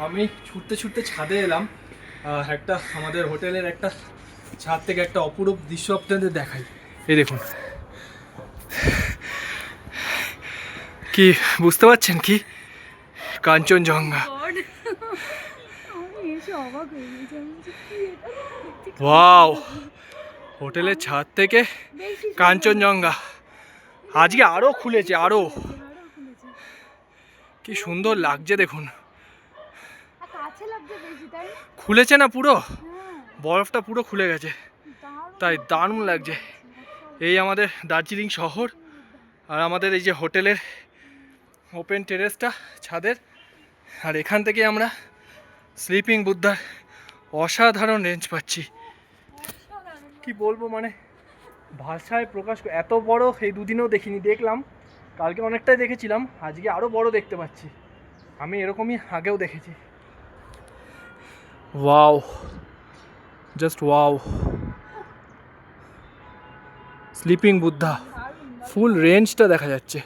আমি ছুটতে ছুটতে ছাদে এলাম। একটা আমাদের হোটেলের একটা ছাদ থেকে একটা অপরূপ দৃশ্য আপনাদের দেখাই। এই দেখুন, কি বুঝতে পারছেন কি? কাঞ্চনজঙ্ঘা। ওয়াও, হোটেলের ছাদ থেকে কাঞ্চনজঙ্ঘা। আজকে আরো খুলেছে, আরো কি সুন্দর লাগছে দেখুন। খুলেছে না পুরো, বরফটা পুরো খুলে গেছে, তাই দারুণ লাগছে। এই আমাদের দার্জিলিং শহর, আর আমাদের এই যে হোটেলের ওপেন টেরেসটা ছাদের, আর এখান থেকে আমরা স্লিপিং বুদ্ধার অসাধারণ রেঞ্জ পাচ্ছি। কি বলবো, মানে ভাষায় প্রকাশ, এত বড় এই দুদিনেও দেখিনি। দেখলাম কালকে অনেকটাই দেখেছিলাম, আজকে আরও বড় দেখতে পাচ্ছি। আমি এরকমই আগেও দেখেছি। Wow, just wow. Sleeping Buddha full রেঞ্জটা দেখা যাচ্ছে।